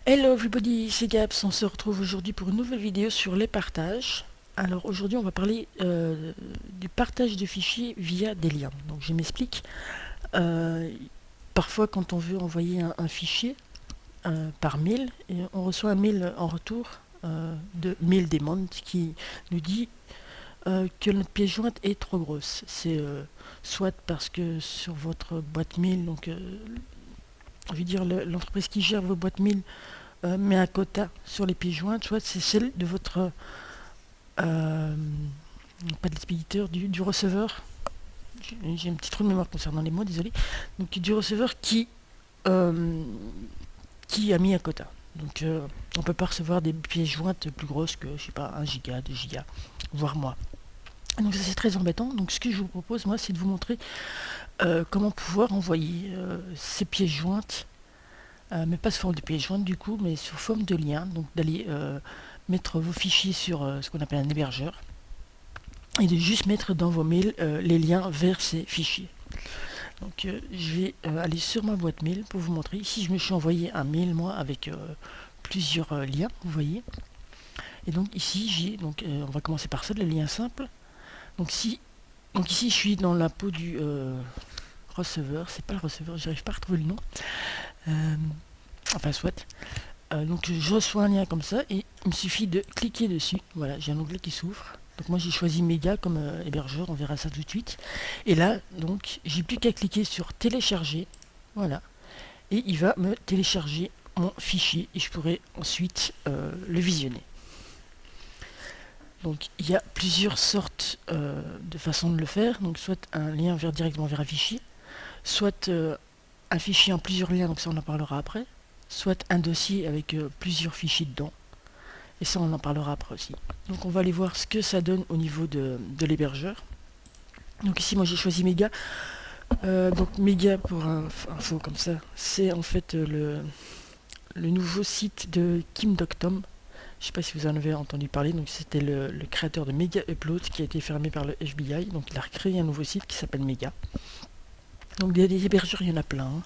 Hello everybody, c'est Gaps, on se retrouve aujourd'hui pour une nouvelle vidéo sur les partages. Alors aujourd'hui on va parler du partage de fichiers via des liens. Donc je m'explique. Euh, Parfois quand on veut envoyer un fichier par mail, et on reçoit un mail en retour de mail demand qui nous dit que notre pièce jointe est trop grosse. C'est soit parce que sur votre boîte mail, donc je veux dire l'entreprise qui gère vos boîtes mail met un quota sur les pièces jointes, soit c'est celle de votre euh, pas de l'expéditeur, du receveur. J'ai un petit trou de mémoire concernant les mots, désolé. Donc du receveur euh, qui a mis un quota. Donc on peut pas recevoir des pièces jointes plus grosses que, je sais pas, 1 giga, 2 gigas, voire moins. Donc ça c'est très embêtant. Donc ce que je vous propose moi c'est de vous montrer comment pouvoir envoyer ces pièces jointes, mais pas sous forme de pièces jointes du coup, mais sous forme de lien. Donc d'aller mettre vos fichiers sur ce qu'on appelle un hébergeur et de juste mettre dans vos mails les liens vers ces fichiers. Donc je vais aller sur ma boîte mail pour vous montrer. Ici je me suis envoyé un mail moi avec plusieurs liens, vous voyez. Et donc ici j'ai on va commencer par ça, le lien simple. Donc ici je suis dans la peau du receveur, c'est pas le receveur, j'arrive pas à retrouver le nom. Enfin soit. Donc je reçois un lien comme ça et il me suffit de cliquer dessus. Voilà, j'ai un onglet qui s'ouvre. Donc moi j'ai choisi Mega comme hébergeur, on verra ça tout de suite. Et là, donc, j'ai plus qu'à cliquer sur télécharger. Voilà. Et il va me télécharger mon fichier et je pourrai ensuite le visionner. Donc il y a plusieurs sortes de façons de le faire. Donc soit un lien directement vers un fichier, soit un fichier en plusieurs liens, donc ça on en parlera après, soit un dossier avec plusieurs fichiers dedans. Et ça, on en parlera après aussi. Donc, on va aller voir ce que ça donne au niveau de l'hébergeur. Donc ici, moi, j'ai choisi Mega. Donc, Mega, pour info comme ça, c'est en fait le nouveau site de Kim Doktom. Je ne sais pas si vous en avez entendu parler. Donc, c'était le créateur de Mega Upload qui a été fermé par le FBI. Donc, il a recréé un nouveau site qui s'appelle Mega. Donc, des hébergeurs, il y en a plein.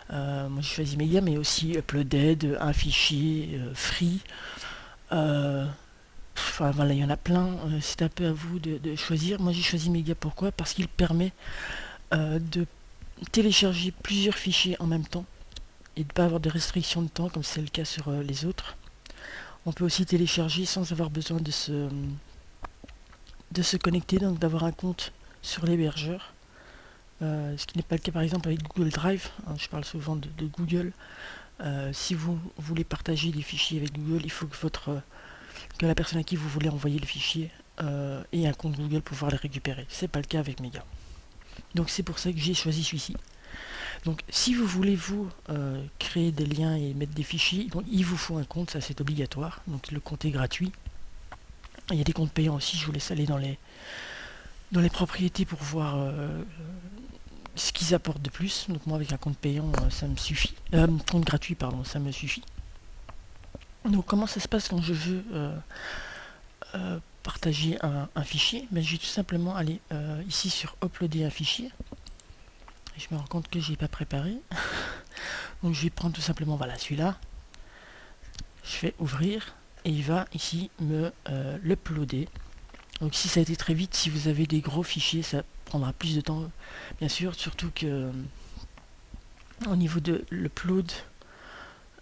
Moi, j'ai choisi Mega, mais aussi Uploaded, un fichier, Free. Enfin voilà, il y en a plein, c'est un peu à vous de choisir. Moi j'ai choisi Mega, pourquoi? Parce qu'il permet de télécharger plusieurs fichiers en même temps et de ne pas avoir de restrictions de temps comme c'est le cas sur les autres. On peut aussi télécharger sans avoir besoin de se connecter, donc d'avoir un compte sur l'hébergeur. Ce qui n'est pas le cas par exemple avec Google Drive, hein, je parle souvent de Google. Si vous voulez partager des fichiers avec Google, il faut que la personne à qui vous voulez envoyer le fichier ait un compte Google pour pouvoir le récupérer. C'est pas le cas avec Mega. Donc c'est pour ça que j'ai choisi celui-ci. Donc si vous voulez vous créer des liens et mettre des fichiers, donc, il vous faut un compte, ça c'est obligatoire. Donc le compte est gratuit. Il y a des comptes payants aussi, je vous laisse aller dans les propriétés pour voir ce qu'ils apportent de plus. Donc moi avec un compte payant ça me suffit. Compte gratuit pardon, ça me suffit. Donc comment ça se passe quand je veux partager un fichier? Je vais tout simplement aller ici sur uploader un fichier. Et je me rends compte que j'ai pas préparé. Donc je vais prendre tout simplement voilà celui-là. Je fais ouvrir et il va ici me l'uploader. Donc si ça a été très vite, si vous avez des gros fichiers, ça prendra plus de temps, bien sûr, surtout que au niveau de l'upload,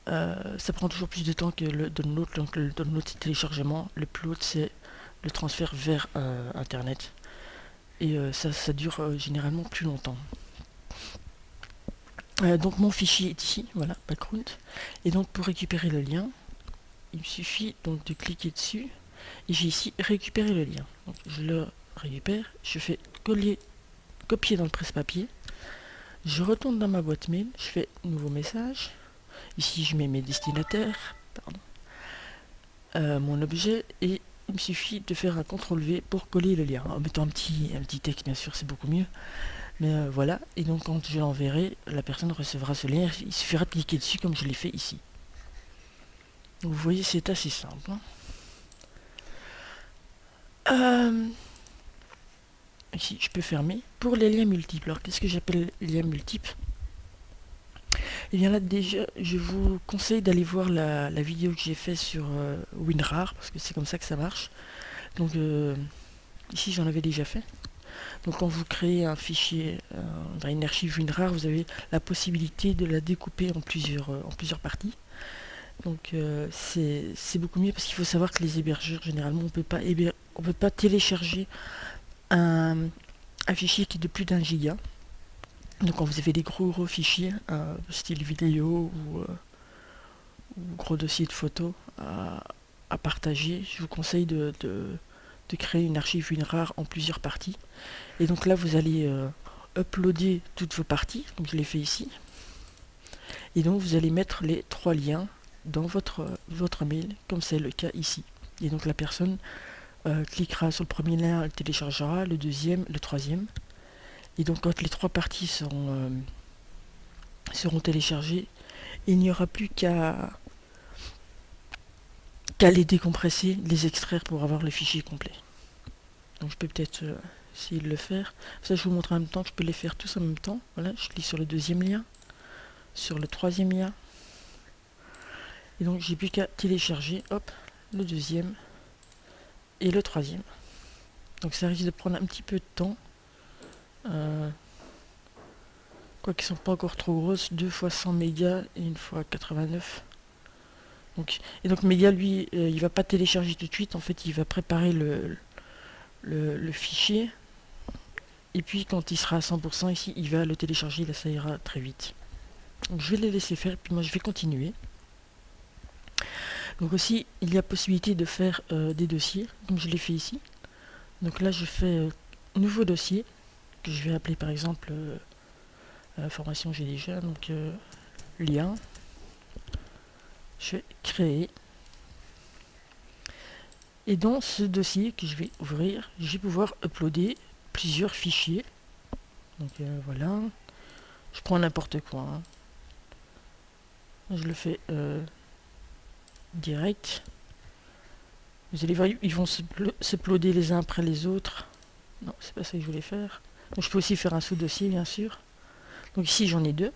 ça prend toujours plus de temps que le download. Donc le download c'est téléchargement, l'upload c'est le transfert vers internet. Et ça dure généralement plus longtemps. Donc mon fichier est ici, voilà, background. Et donc pour récupérer le lien, il suffit donc de cliquer dessus. Et j'ai ici récupérer le lien. Donc je le récupère, je fais copier dans le presse-papier. Je retourne dans ma boîte mail, je fais nouveau message. Ici je mets mes destinataires, mon objet, et il me suffit de faire un CTRL-V pour coller le lien. En mettant un petit texte, bien sûr, c'est beaucoup mieux. Mais voilà, et donc quand je l'enverrai, la personne recevra ce lien. Il suffira de cliquer dessus comme je l'ai fait ici. Donc vous voyez, c'est assez simple. Ici, je peux fermer. Pour les liens multiples, alors qu'est-ce que j'appelle liens multiples? Et bien là déjà, je vous conseille d'aller voir la vidéo que j'ai faite sur WinRAR, parce que c'est comme ça que ça marche. Donc ici j'en avais déjà fait. Donc quand vous créez un fichier dans une archive WinRAR, vous avez la possibilité de la découper en plusieurs parties. Donc c'est beaucoup mieux, parce qu'il faut savoir que les hébergeurs, généralement, on peut pas télécharger un fichier qui est de plus d'1 giga. Donc quand vous avez des gros fichiers, style vidéo ou gros dossiers de photos à partager, je vous conseille de créer une archive WinRAR en plusieurs parties. Et donc là vous allez uploader toutes vos parties, donc je l'ai fait ici. Et donc vous allez mettre les 3 liens dans votre mail, comme c'est le cas ici. Et donc la personne cliquera sur le premier lien, elle téléchargera, le deuxième, le troisième. Et donc quand les 3 parties seront téléchargées, il n'y aura plus qu'à les décompresser, les extraire pour avoir le fichier complet. Donc je peux peut-être essayer de le faire. Ça je vous montre en même temps que je peux les faire tous en même temps. Voilà, je clique sur le deuxième lien, sur le troisième lien. Et donc j'ai plus qu'à télécharger, hop, le deuxième et le troisième. Donc ça risque de prendre un petit peu de temps. Quoi qu'ils sont pas encore trop grosses, 2 fois 100 mégas et 1 fois 89. Et donc méga lui, il va pas télécharger tout de suite, en fait il va préparer le fichier. Et puis quand il sera à 100% ici, il va le télécharger, là ça ira très vite. Donc je vais les laisser faire, puis moi je vais continuer. Donc aussi, il y a possibilité de faire des dossiers, comme je l'ai fait ici. Donc là je fais nouveau dossier, que je vais appeler par exemple formation j'ai déjà, donc lien. Je vais créer. Et dans ce dossier que je vais ouvrir, je vais pouvoir uploader plusieurs fichiers. Donc voilà. Je prends n'importe quoi. Hein. Je le fais direct. Vous allez voir, ils vont s'uploader les uns après les autres. Non, c'est pas ça que je voulais faire. Donc je peux aussi faire un sous-dossier, bien sûr. Donc ici, j'en ai 2.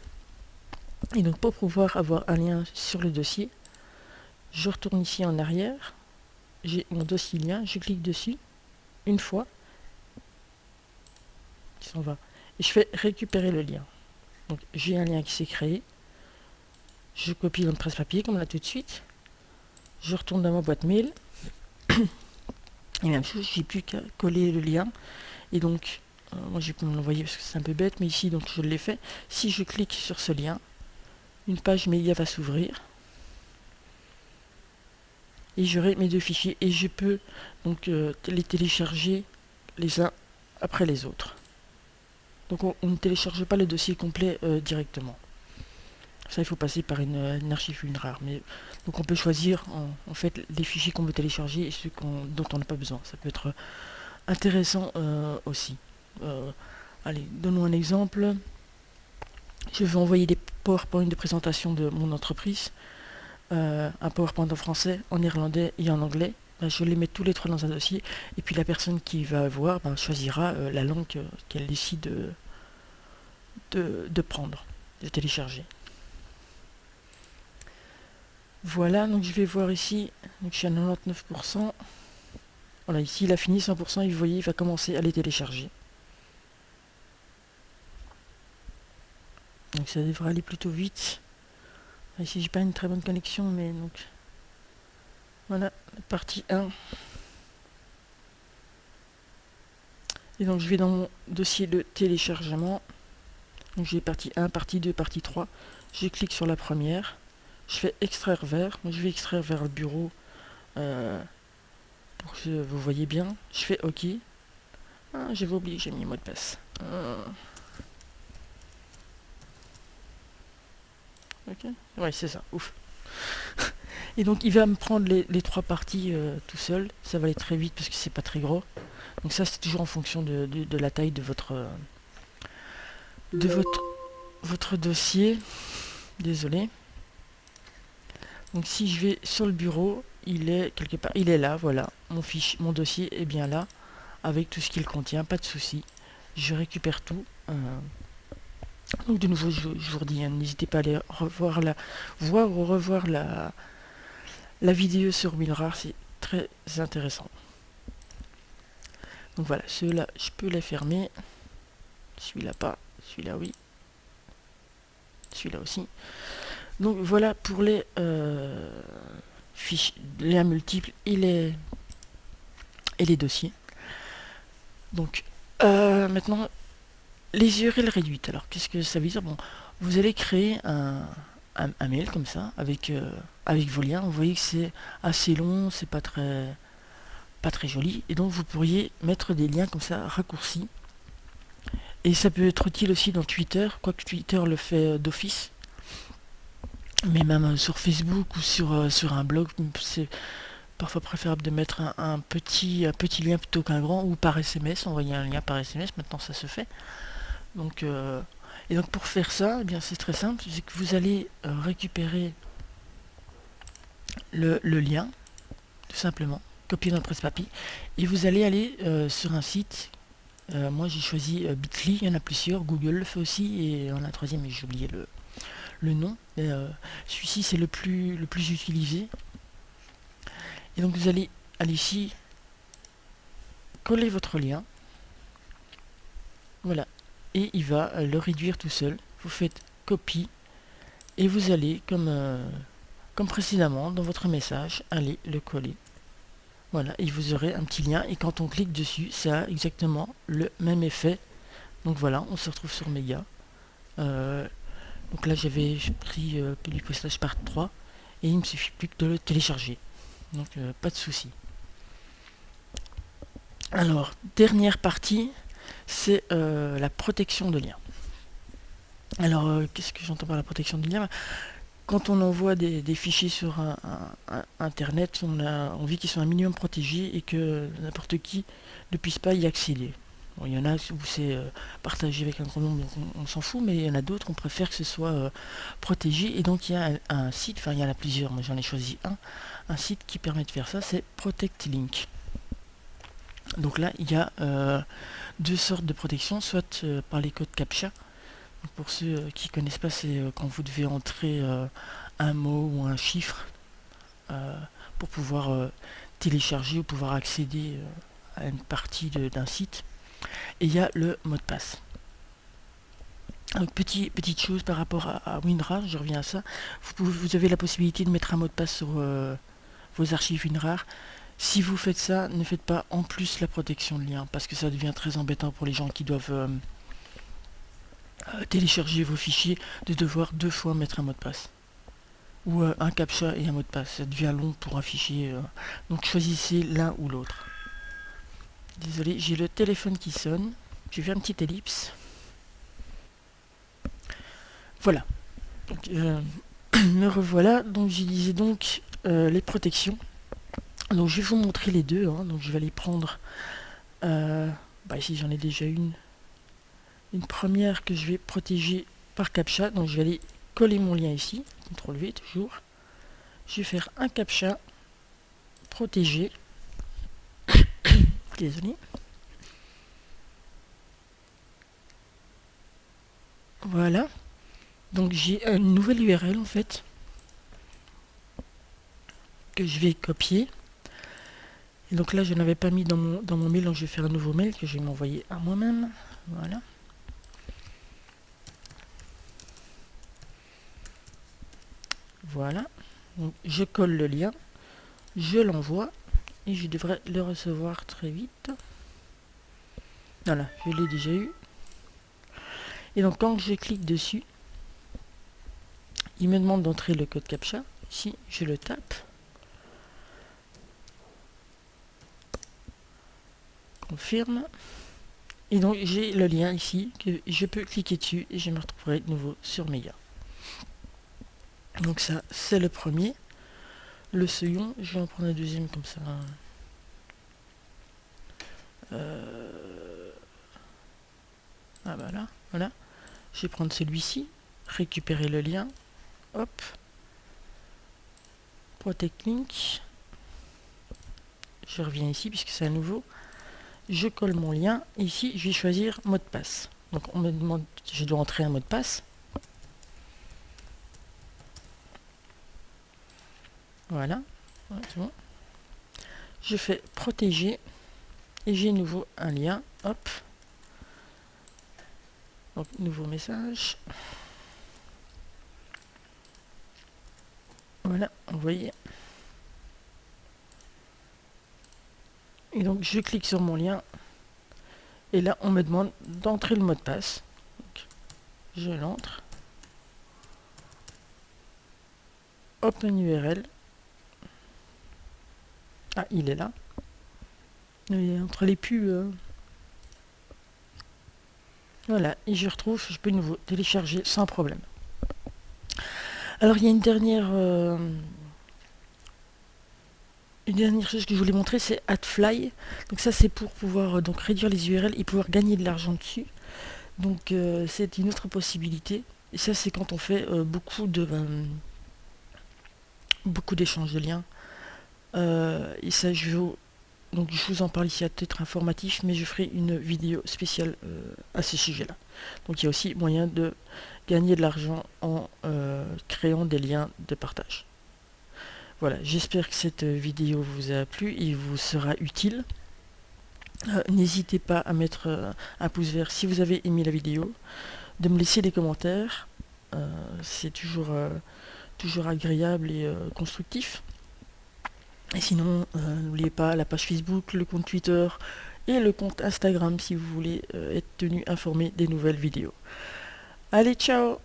Et donc pour pouvoir avoir un lien sur le dossier, je retourne ici en arrière. J'ai mon dossier lien, je clique dessus une fois. Il s'en va. Et je fais récupérer le lien. Donc j'ai un lien qui s'est créé. Je copie dans le presse-papier comme là tout de suite. Je retourne dans ma boîte mail. Et même chose, j'ai plus qu'à coller le lien. Et donc, moi j'ai pu me l'envoyer parce que c'est un peu bête, mais ici donc je l'ai fait. Si je clique sur ce lien, une page média va s'ouvrir. Et j'aurai mes 2 fichiers et je peux donc les télécharger les uns après les autres. Donc on ne télécharge pas le dossier complet directement. Ça il faut passer par une archive WinRAR. Mais donc on peut choisir en fait les fichiers qu'on veut télécharger et ceux dont on n'a pas besoin. Ça peut être intéressant aussi. Allez, donnons un exemple. Je veux envoyer des PowerPoint de présentation de mon entreprise. Un PowerPoint en français, en néerlandais et en anglais. Je les mets tous les 3 dans un dossier. Et puis la personne qui va voir choisira la langue qu'elle décide de prendre, de télécharger. Voilà, donc je vais voir ici. Donc je suis à 99%. Voilà, ici il a fini 100%. Et vous voyez, il va commencer à les télécharger. Donc ça devrait aller plutôt vite. Ici j'ai pas une très bonne connexion, mais donc voilà, partie 1. Et donc je vais dans mon dossier de téléchargement. Donc j'ai partie 1, partie 2, partie 3. Je clique sur la première. Je fais extraire vers. Donc je vais extraire vers le bureau pour que vous voyez bien. Je fais OK. Ah, j'avais oublié que j'ai mis le mot de passe. Ok. Ouais, c'est ça. Ouf. Et donc il va me prendre les 3 parties tout seul. Ça va aller très vite parce que c'est pas très gros. Donc ça c'est toujours en fonction de la taille de votre dossier. Désolé. Donc si je vais sur le bureau, il est quelque part. Il est là, voilà. Mon dossier est bien là. Avec tout ce qu'il contient, pas de souci. Je récupère tout. Donc de nouveau, je vous redis, hein, n'hésitez pas à aller voir ou revoir la vidéo sur WinRAR, c'est très intéressant. Donc voilà, ceux-là, je peux les fermer. Celui-là pas, celui-là oui. Celui-là aussi. Donc voilà pour les fichiers, liens multiples et les dossiers. Donc maintenant, les URL réduites. Alors qu'est-ce que ça veut dire? Bon, vous allez créer un mail comme ça avec vos liens. Vous voyez que c'est assez long, c'est pas très joli, et donc vous pourriez mettre des liens comme ça raccourcis. Et ça peut être utile aussi dans Twitter, quoique Twitter le fait d'office. Mais même sur Facebook ou sur un blog, c'est parfois préférable de mettre un petit lien plutôt qu'un grand, ou par SMS, envoyer un lien par SMS, maintenant ça se fait. Donc, et donc pour faire ça, eh bien c'est très simple, c'est que vous allez récupérer le lien, tout simplement, copier dans le presse-papier, et vous allez aller sur un site. Moi j'ai choisi Bitly, il y en a plusieurs, Google le fait aussi, et on a un troisième, mais j'ai oublié le nom. Celui-ci c'est le plus utilisé. Et donc vous allez aller ici, coller votre lien, voilà, et il va le réduire tout seul. Vous faites copie, et vous allez, comme précédemment dans votre message, aller le coller. Voilà, et vous aurez un petit lien, et quand on clique dessus, ça a exactement le même effet. Donc voilà, on se retrouve sur Méga. Donc là j'avais pris du postage par 3, et il me suffit plus que de le télécharger. Donc pas de souci. Alors, dernière partie, c'est la protection de liens. Alors, qu'est-ce que j'entends par la protection de liens? Quand on envoie des fichiers sur Internet, on a envie qu'ils soient un minimum protégés et que n'importe qui ne puisse pas y accéder. Bon, il y en a où c'est partagé avec un grand nombre, donc on s'en fout, mais il y en a d'autres, on préfère que ce soit protégé. Et donc il y a un site, enfin il y en a plusieurs, moi j'en ai choisi un site qui permet de faire ça, c'est Protect Link. Donc là, il y a deux sortes de protection, soit par les codes CAPTCHA. Donc pour ceux qui ne connaissent pas, c'est quand vous devez entrer un mot ou un chiffre pour pouvoir télécharger ou pouvoir accéder à une partie d'un site. Et il y a le mot de passe. Donc petite chose par rapport à WinRAR, je reviens à ça. Vous avez la possibilité de mettre un mot de passe sur vos archives WinRAR. Si vous faites ça, ne faites pas en plus la protection de lien, parce que ça devient très embêtant pour les gens qui doivent télécharger vos fichiers, de devoir 2 fois mettre un mot de passe. Ou un CAPTCHA et un mot de passe. Ça devient long pour un fichier. Donc choisissez l'un ou l'autre. Désolé, j'ai le téléphone qui sonne. J'ai fait un petit ellipse. Voilà. Donc, me revoilà. Donc je disais donc les protections. Donc je vais vous montrer les deux, hein. Donc je vais aller prendre ici j'en ai déjà une première que je vais protéger par CAPTCHA. Donc je vais aller coller mon lien ici, CTRL V toujours, je vais faire un CAPTCHA protégé. Désolé. Voilà, donc j'ai une nouvelle URL en fait que je vais copier. Et donc là je n'avais pas mis dans mon mail, donc je vais faire un nouveau mail que je vais m'envoyer à moi-même. Voilà. Voilà. Donc je colle le lien, je l'envoie et je devrais le recevoir très vite. Voilà, je l'ai déjà eu. Et donc quand je clique dessus, il me demande d'entrer le code CAPTCHA. Ici, je le tape. Confirme. Et donc j'ai le lien ici que je peux cliquer dessus et je me retrouverai de nouveau sur Méga. Donc ça, c'est le premier. Le second, je vais en prendre un deuxième comme ça. Ah bah voilà. Je vais prendre celui-ci, récupérer le lien. Hop. Protect Link. Je reviens ici puisque c'est à nouveau. Je colle mon lien. Ici, je vais choisir mot de passe. Donc on me demande, je dois entrer un mot de passe. Voilà, ouais, c'est bon. Je fais protéger et j'ai nouveau un lien. Hop. Donc nouveau message. Voilà, vous voyez. Et donc je clique sur mon lien. Et là, on me demande d'entrer le mot de passe. Donc, je l'entre. Open URL. Ah, il est là. Il est entre les pubs. Voilà, et je retrouve, je peux de nouveau télécharger sans problème. Alors, il y a une dernière chose que je voulais montrer, c'est AdFly. Donc ça, c'est pour pouvoir donc réduire les URL et pouvoir gagner de l'argent dessus. Donc c'est une autre possibilité. Et ça, c'est quand on fait beaucoup d'échanges de liens. Et ça, je vous en parle ici à titre informatif, mais je ferai une vidéo spéciale à ce sujet-là. Donc il y a aussi moyen de gagner de l'argent en créant des liens de partage. Voilà, j'espère que cette vidéo vous a plu et vous sera utile. N'hésitez pas à mettre un pouce vert si vous avez aimé la vidéo, de me laisser des commentaires, c'est toujours agréable et constructif. Et sinon, n'oubliez pas la page Facebook, le compte Twitter et le compte Instagram si vous voulez être tenu informé des nouvelles vidéos. Allez, ciao!